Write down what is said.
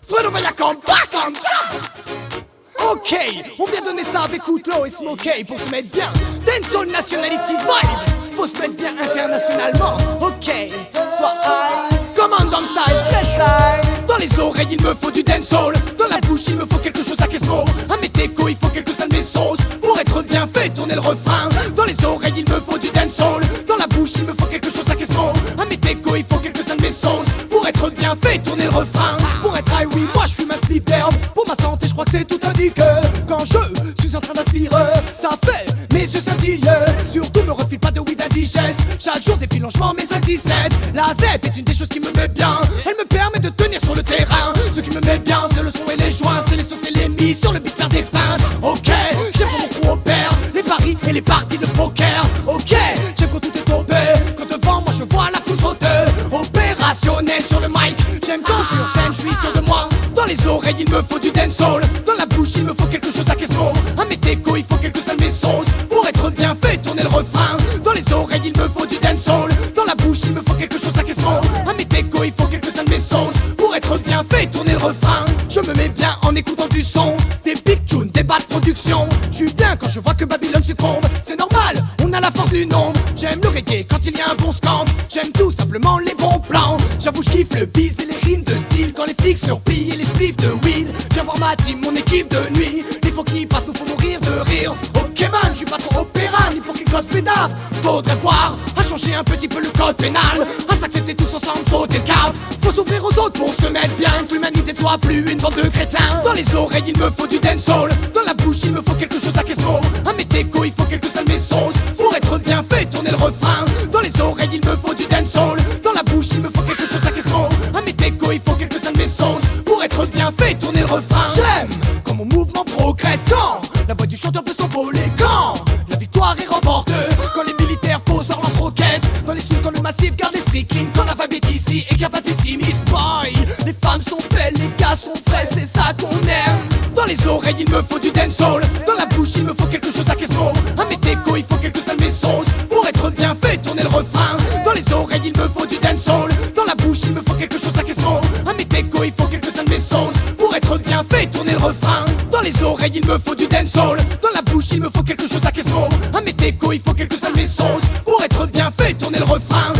Fredo vaya canta. Ok, on vient donner ça avec Outlaw et Smokey pour se mettre bien. Dancehall Nationality Vibe, faut se mettre bien internationalement. Ok, soit high, Commandant Style, yes I. Dans les oreilles il me faut du dancehall, dans la bouche il me faut quelque chose à Kesmo. À mes décos il faut quelques-uns de mes sauces, pour être bien fait tourner le refrain. Dans les oreilles il me faut du dancehall, dans la bouche il me faut quelque chose à Kesmo. À mes décos il faut quelques-uns de mes sauces, pour être bien fait tourner le refrain. Pour être high oui moi je suis ma spliff d'herbe, pour ma santé je crois que c'est tout indiqué. Quand je suis en train d'aspirer, ça fait mes yeux scintillent. Surtout me refile pas de weed indigeste, chaque jour défile longeement mes 5-6-7. La ZEP est une des choses qui me met bien, elle me permet de tenir sur le terrain. Ce qui me met bien c'est le son et les joints, c'est les sauces et les mis sur le beat faire des feintes. Ok, j'aime quand mon crew opère, les paris et les parties de poker. Ok, j'aime quand tout est tombé, quand devant moi je vois la foule sauter. Opérationnel sur le mic, j'aime quand sur scène je suis sûr de moi. Dans les oreilles il me faut du dancehall, dans la bouche il me faut quelque chose à Kesmo. À mes décos il faut quelques-uns de mes sauces, pour être bien fait tourner le refrain. Dans les oreilles il me faut du dancehall, dans la bouche il me faut quelque chose à Kesmo. À mes décos il faut quelques-uns de mes sauces, pour être bien fait tourner le refrain. Je me mets bien en écoutant du son, des big tunes, des bas de production. Je suis bien quand je vois que Babylone succombe, c'est normal, on a la force du nombre. J'aime le reggae quand il y a un bon scamp, j'aime tout simplement les bons plans. J'avoue je kiffe le bise et les rimes de style, quand les flics se replient et les spliffs de weed. Viens voir ma team, mon équipe de nuit, les faux qui passent nous font mourir de rire. Ok man, je suis pas trop opéra, ni pour qu'ils causent pédave. Faudrait voir, à changer un petit peu le code pénal, à s'accepter tous ensemble, sauter le cap. Faut s'ouvrir aux autres pour se mettre bien, que l'humanité ne soit plus une bande de crétins. Dans les oreilles il me faut du dancehall, dans la bouche il me faut quelque chose à Kesmo. À mes décos il faut quelques-uns de mes sauces, pour être bien fait tourner le refrain. Dans les oreilles il me faut du dancehall, dans la bouche il me faut quelque chose à Kesmo. À mes décos il faut quelques-uns de mes sauces, pour être bien fait tourner le refrain. J'aime quand mon mouvement progresse, quand la voix du chanteur peut s'envoler, quand la victoire est remportée, quand les militaires posent leur lance-roquettes, dans les sous quand le massif garde l'esprit clean, quand la vibe est ici et qu'il n'y a pas de pessimiste. Boy, les femmes sont belles, les gars sont frais, c'est ça qu'on aime. Dans les oreilles il me faut du dancehall, dans la bouche il me faut quelque chose à Kesmo. À mes décos il faut quelques-uns de mes sauces, pour être bien fait tourner le refrain. Dans les oreilles il me faut du dancehall, dans la bouche il me faut quelque chose à Kesmo. À mes décos il faut quelques-uns de mes sauces, pour être bien fait tourner le refrain. Dans les oreilles il me faut du dancehall, dans la bouche il me faut quelque chose à Kesmo. À mes décos il faut quelques-uns de mes sauces, pour être bien fait tourner le refrain.